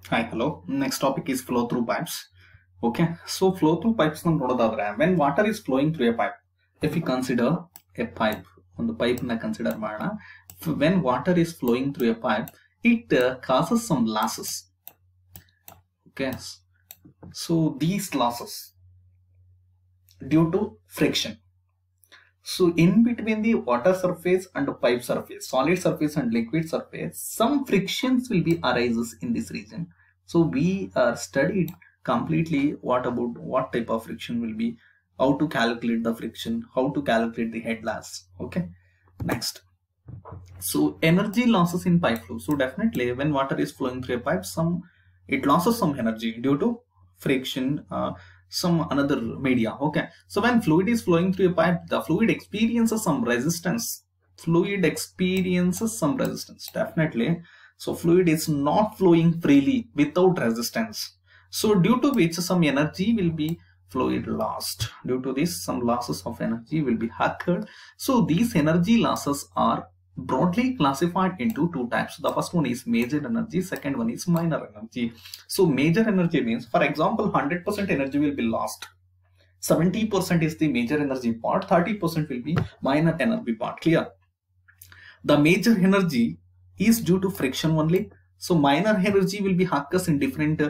Hi, hello. Next topic is flow through pipes. Okay, so flow through pipes when water is flowing through a pipe, if we consider a pipe on the pipe consider when water is flowing through a pipe, it causes some losses. Okay, so these losses due to friction. So in between the water surface and the pipe surface, solid surface and liquid surface, some frictions will be arises in this region. So we are studied completely what type of friction will be, how to calculate the friction, how to calculate the head loss. Okay, next. So energy losses in pipe flow. So definitely when water is flowing through a pipe, it loses some energy due to friction, some another media. Okay, so when fluid is flowing through a pipe, the fluid experiences some resistance. Definitely. So fluid is not flowing freely without resistance. So due to which some energy will be fluid lost. Due to this, some losses of energy will be occurred. So these energy losses are broadly classified into two types. The first one is major energy, second one is minor energy. So major energy means, for example, 100% energy will be lost. 70% is the major energy part, 30% will be minor energy part. Clear? The major energy is due to friction only. So minor energy will be occurs in different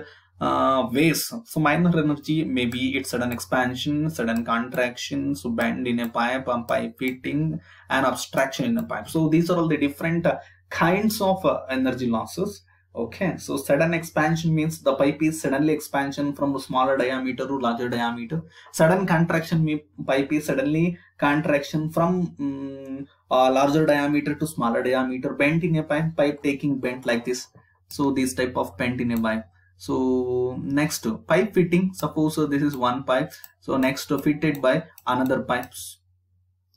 ways. So minor energy, maybe it's sudden expansion, sudden contraction, so bend in a pipe, pipe fitting, and obstruction in a pipe. So these are all the different kinds of energy losses. Okay, so sudden expansion means the pipe is suddenly expansion from a smaller diameter to larger diameter. Sudden contraction means pipe is suddenly contraction from larger diameter to smaller diameter. Bent in a pipe taking bent like this. So this type of bent in a pipe. So next, pipe fitting. Suppose this is one pipe. So next, fitted by another pipes,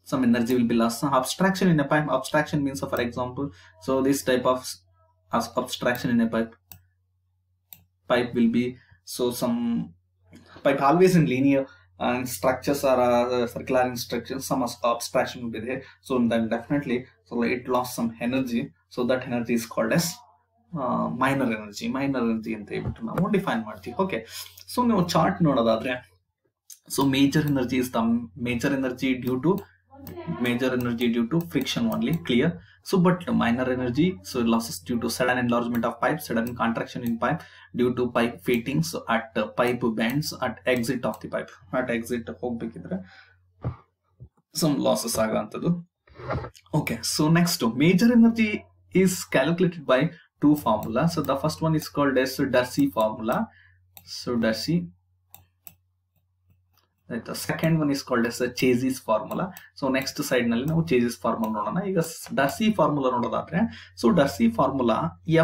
some energy will be lost. Obstruction in a pipe. Obstruction means, for example, so this type of obstruction in a pipe will be, so some pipe always in linear and structures are circular in structures, some obstruction will be there. So then definitely, so it lost some energy. So that energy is called as minor energy ಅಂತ ಹೇಳ್ಬಿಟ್ಟು ನಾವು define ಮಾಡ್ತೀವಿ. Okay, so ನೀವು chart ನೋಡೋದಾದ್ರೆ, so major energy is the major energy due to friction only. Clear? So but minor energy, so losses due to sudden enlargement of pipe, sudden contraction in pipe due to pipe fittings at pipe bends at exit of the pipe. At exit ಹೋಗ್ಬೇಕಿದ್ರೆ some losses ಆಗಂತದ್ದು. Okay, so next, major energy is calculated by two formulas. So the first one is called as Darcy formula. So Darcy. The second one is called as a Chase's formula. So next side nalli ನಾವು Chase's formula ನೋಡೋಣ. ಈಗ Darcy formula ನೋಡೋದಾದ್ರೆ, so Darcy formula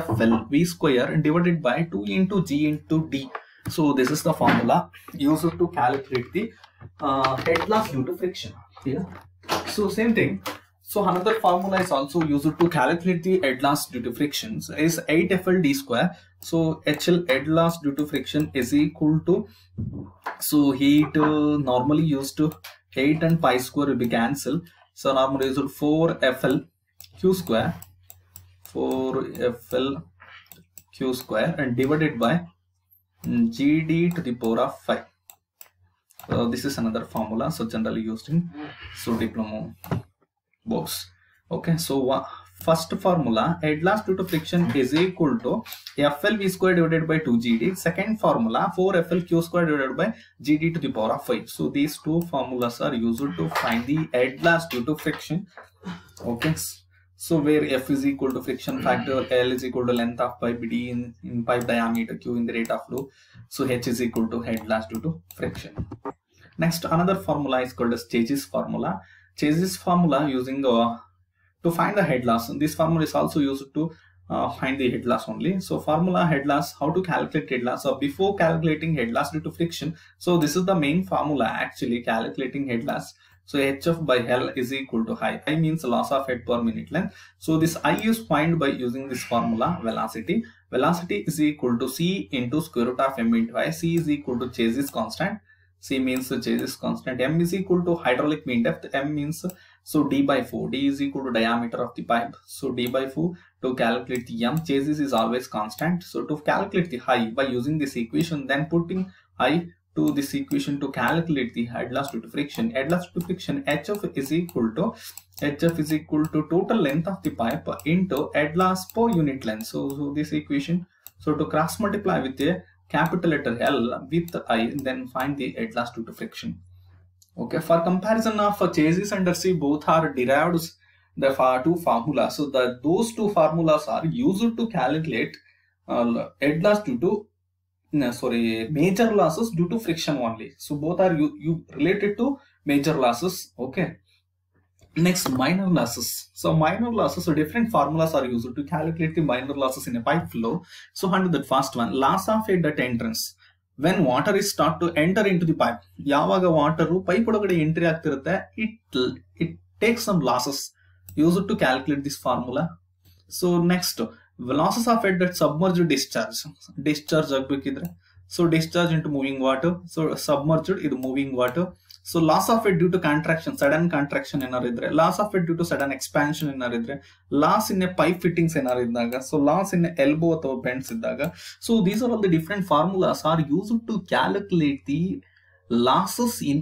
FL V square divided by 2 into G into D. So this is the formula used to calculate the head loss due to friction. Yeah. So same thing. So another formula is also used to calculate the head loss due to frictions is 8FL D square. So HL head loss due to friction is equal to, so heat normally used to 8 and pi square will be cancelled. So normally used 4FL Q square, 4FL Q square and divided by GD to the power of 5. So this is another formula, so generally used in diploma box. Okay, so first formula, head loss due to friction is equal to FL V square divided by 2GD. Second formula, 4FL Q square divided by GD to the power of 5. So these two formulas are used to find the head loss due to friction. Okay, so where F is equal to friction factor, L is equal to length of pipe, D in pipe diameter, Q in the rate of flow. So H is equal to head loss due to friction. Next, another formula is called as Chase's formula. Chase's formula using to find the head loss. This formula is also used to find the head loss only. So formula head loss, how to calculate head loss. So before calculating head loss due to friction, so this is the main formula actually calculating head loss. So HF by L is equal to I. I means loss of head per minute length. So this I is found by using this formula velocity. Velocity is equal to C into square root of M into I. C is equal to Chase's constant. C means Chase's constant. M is equal to hydraulic mean depth. M means So d by 4, d is equal to diameter of the pipe. So d by 4, to calculate the m, chassis is always constant. So to calculate the height by using this equation, then putting I to this equation to calculate the head loss due to friction. Head loss due to friction, HF is equal to total length of the pipe into head loss per unit length. So this equation, so to cross multiply with a capital letter L with I, then find the head loss due to friction. Okay, for comparison of chassis and RC, both are derived the two formulas. So those two formulas are used to calculate head loss due to major losses due to friction only. So both are you related to major losses. Okay. Next, minor losses. So minor losses, so different formulas are used to calculate the minor losses in a pipe flow. So under the first one, loss of head at entrance. When water is start to enter into the pipe, yavaga water pipe odagade entry agtirutte, it takes some losses used to calculate this formula. So next, losses of head at submerged discharge agbekidre. So discharge into moving water. So submerged is moving water. So loss of head due to contraction, sudden contraction ಏನಾರಿದ್ರೆ, loss of head due to sudden expansion ಏನಾರಿದ್ರೆ, loss in a pipe fittings ಏನಾರಿದ್ದಾಗ, so loss in a elbow ಅಥವಾ bends ಇದ್ದಾಗ. So these are all the different formulas are used to calculate the losses in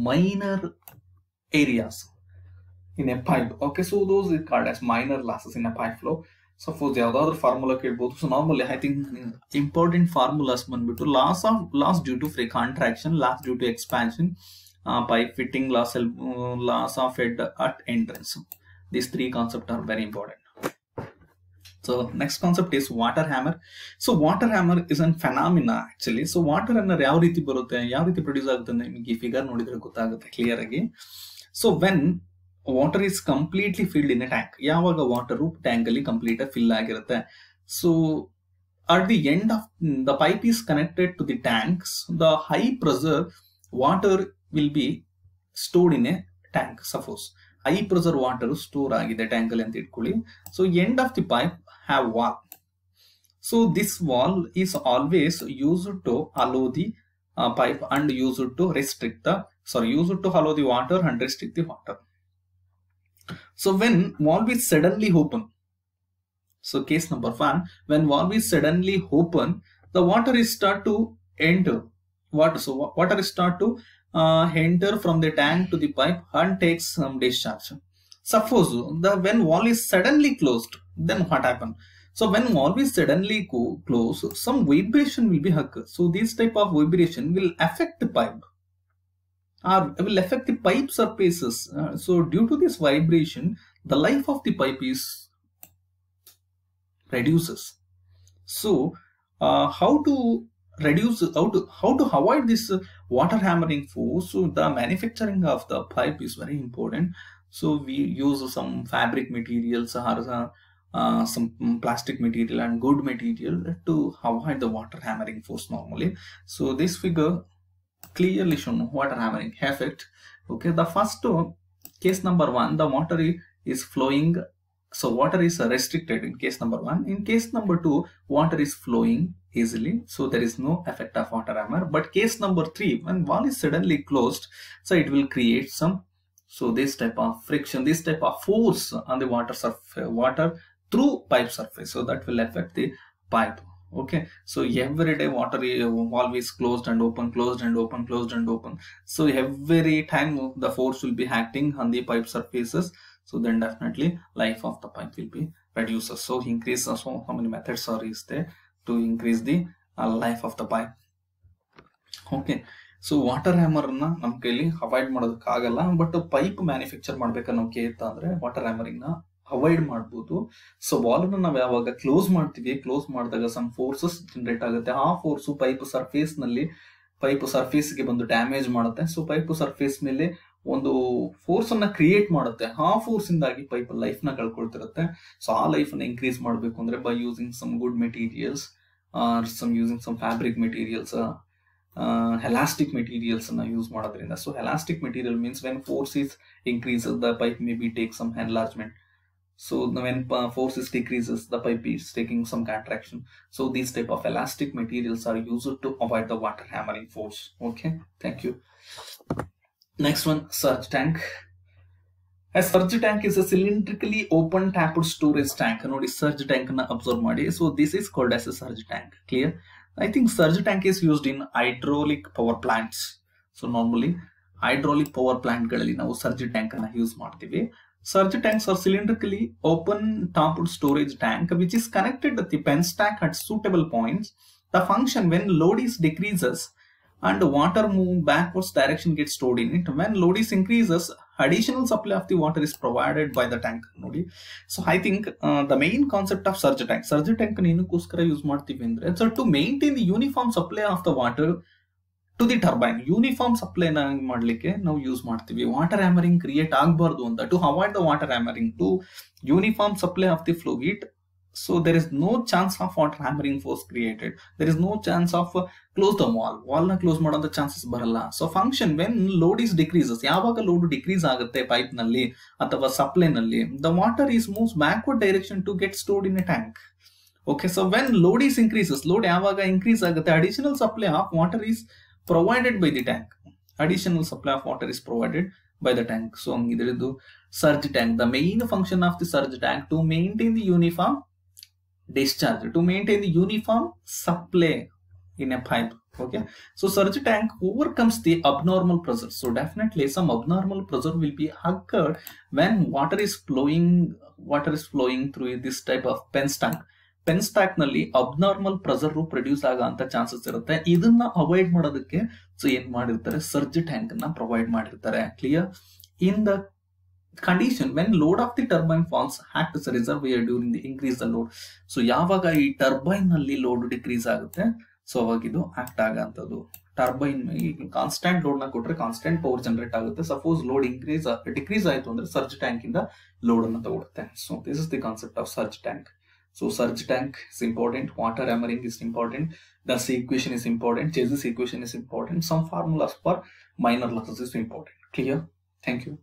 minor areas in a pipe. Okay, so those are called as minor losses in a pipe flow. Suppose ಯಾವುದಾದ್ರೂ formula ಕೇಳ್ಬೋದು. So normally I think important formulas ಬಂದ್ಬಿಟ್ಟು loss due to free contraction, loss due to expansion, pipe fitting, loss of head at entrance. These three concepts are very important. So next concept is water hammer. So water hammer is a phenomena actually. So water ಅನ್ನೋ ಯಾವ ರೀತಿ ಬರುತ್ತೆ, ಯಾವ ರೀತಿ produce ಆಗುತ್ತೆ ಅಂತ ನಿಮಗೆ ಈ ಫಿಗರ್ ನೋಡಿದ್ರೆ ಗೊತ್ತಾಗುತ್ತೆ ಕ್ಲಿಯರ್ ಆಗಿ. So when water is completely filled in a tank, ಯಾವಾಗ ವಾಟರ್ ಟ್ಯಾಂಕ್ ಅಲ್ಲಿ ಕಂಪ್ಲೀಟ್ ಫಿಲ್ ಆಗಿರುತ್ತೆ. So at the end of the pipe is connected to the tanks, the high pressure water will be stored in a tank. Suppose high pressure water store agide tank alli anta idಕೊಳ್ಳಿ. So end of the pipe have wall. So this wall is always used to allow the pipe and used to allow the water and restrict the water. So when valve is suddenly open, so case number 1, when valve is suddenly open, the water is start to enter. Water is start to enter from the tank to the pipe and takes some discharge. Suppose when valve is suddenly closed, then what happen? So when valve is suddenly closed, some vibration will be occur. So this type of vibration will affect the pipe or will affect the pipe surfaces. So due to this vibration, the life of the pipe is reduces. So how to avoid this water hammering force? So the manufacturing of the pipe is very important. So we use some fabric materials or some plastic material and good material to avoid the water hammering force normally. So this figure clearly shown water hammering effect. Okay, the first case number 1, the water is flowing. So water is restricted in case number 1. In case number 2, water is flowing easily, so there is no effect of water hammer. But case number 3, when valve is suddenly closed, so it will create some, so this type of friction, this type of force on the water through pipe surface, so that will affect the pipe. Okay, so every day water valve is closed and open, closed and open, closed and open. So every time the force will be acting on the pipe surfaces, so then definitely life of the pipe will be reduces. So increase, so how many methods are is there to increase the life of the pipe. Okay, so water hammer na ನಮ್ಮ ಕೈಲಿ avoid ಮಾಡೋದಕ್ಕೆ ಆಗಲ್ಲ, but pipe manufacture ಮಾಡ್ಬೇಕನ್ನೋಕೆ ಅಂತಂದ್ರೆ water hammering ನ avoid ಮಾಡ್ಬೋದು. So valve ನಾವು ಯಾವಾಗ close ಮಾಡ್ತೀವಿ, ಕ್ಲೋಸ್ ಮಾಡಿದಾಗ ಸಮ್ ಫೋರ್ಸಸ್ ಜನರೇಟ್ ಆಗುತ್ತೆ. ಆ ಫೋರ್ಸ್ ಪೈಪ್ ಸರ್ಫೇಸ್ ಗೆ ಬಂದು ಡ್ಯಾಮೇಜ್ ಮಾಡುತ್ತೆ. ಸೊ ಪೈಪ್ ಸರ್ಫೇಸ್ ಮೇಲೆ ಒಂದು ಫೋರ್ಸ್ ಅನ್ನ ಕ್ರಿಯೇಟ್ ಮಾಡುತ್ತೆ. ಆ ಫೋರ್ಸ್ ಇಂದಾಗಿ ಪೈಪ್ ಲೈಫ್ ನ ಕಳ್ಕೊಳ್ತಿರುತ್ತೆ. ಸೊ ಆ ಲೈಫ್ ನ ಇನ್ಕ್ರೀಸ್ ಮಾಡಬೇಕು ಅಂದ್ರೆ by using some good materials, using some fabric materials, elastic materials ಅನ್ನ ಯೂಸ್ ಮಾಡೋದ್ರಿಂದ. So elastic material means when force is increases the pipe may be take some enlargement. So when force is decreases, the pipe is taking some contraction. So these type of elastic materials are used to avoid the water hammering force. Okay, thank you. Next one, surge tank. A surge tank is a cylindrically open tapped storage tank. ನೋಡಿ surge tank na observe ಮಾಡಿ. So this is called as a surge tank. Clear? I think surge tank is used in hydraulic power plants. So normally hydraulic power plant ಗಳಲ್ಲಿ ನಾವು surge tank ಅನ್ನ use ಮಾಡ್ತೀವಿ. Surge tanks are cylindrically open topped storage tank which is connected with the pen stack at suitable points. The function when load is decreases and water move backwards direction gets stored in it. When load is increases, additional supply of the water is provided by the tank. So I think the main concept of surge tank ಏನಕ್ಕೋಸ್ಕರ use ಮಾಡ್ತೀವಿ ಅಂದ್ರೆ so to maintain the uniform supply of the water to the turbine. Uniform supply ಮಾಡ್ಲಿಕ್ಕೆ ನಾವು use ಮಾಡ್ತೀವಿ. Water hammering create ಆಗಬಾರ್ದು ಅಂತ, to avoid the water hammering, to uniform supply of the fluid. So there is no chance of water hammering force created. There is no chance of close the wall na close ಮಾಡೋ chances ಬರಲ್ಲ. So function when load is decreases, ಯಾವಾಗ load decrease ಆಗುತ್ತೆ pipe ನಲ್ಲಿ ಅಥವಾ supply ನಲ್ಲಿ, the water is moves backward direction to get stored in a tank. Okay, so when load is increases, load ಯಾವಾಗ increase ಆಗುತ್ತೆ, additional supply of water is provided by the tank. Additional supply of water is provided by the tank. So idridu surge tank, the main function of the surge tank to maintain the uniform discharge, to maintain the uniform supply in a pipe. Okay, so surge tank overcomes the abnormal pressure. So definitely some abnormal pressure will be occurred when water is flowing through this type of pen stack. Pen stock ನಲ್ಲಿ abnormal pressure produce ಆಗೋ chances ಇರುತ್ತೆ. ಇದನ್ನ avoid ಮಾಡೋದಕ್ಕೆ so ಏನ್ ಮಾಡಿರ್ತಾರೆ, surge tank ಅನ್ನ provide ಮಾಡಿರ್ತಾರೆ. Clear? In the condition when load of the turbine falls act as a reservoir during the increase the load. So ಯಾವಾಗ ಈ ಟರ್ಬೈನ್ ನಲ್ಲಿ ಲೋಡ್ ಡಿಕ್ರೀಸ್ ಆಗುತ್ತೆ, ಸೊ ಅವಾಗ ಇದು ಆಕ್ಟ್ ಆಗಂತದ್ದು. ಟರ್ಬೈನ್ ಕಾನ್ಸ್ಟೆಂಟ್ ಲೋಡ್ ನ ಕೊಟ್ರೆ ಕಾನ್ಸ್ಟೆಂಟ್ ಪವರ್ ಜನರೇಟ್ ಆಗುತ್ತೆ. ಸಪೋಸ್ ಲೋಡ್ ಡಿಕ್ರೀಸ್ ಆಯ್ತು ಅಂದ್ರೆ ಸರ್ಜ್ ಟ್ಯಾಂಕ್ ಇಂದ ಲೋಡ್ ಅನ್ನ ತಗೊಳುತ್ತೆ. So this is the concept of surge tank. So surge tank is important, water hammering is important, Darcy equation is important, Chassis equation is important, some formulas for minor losses is important. Clear? Thank you.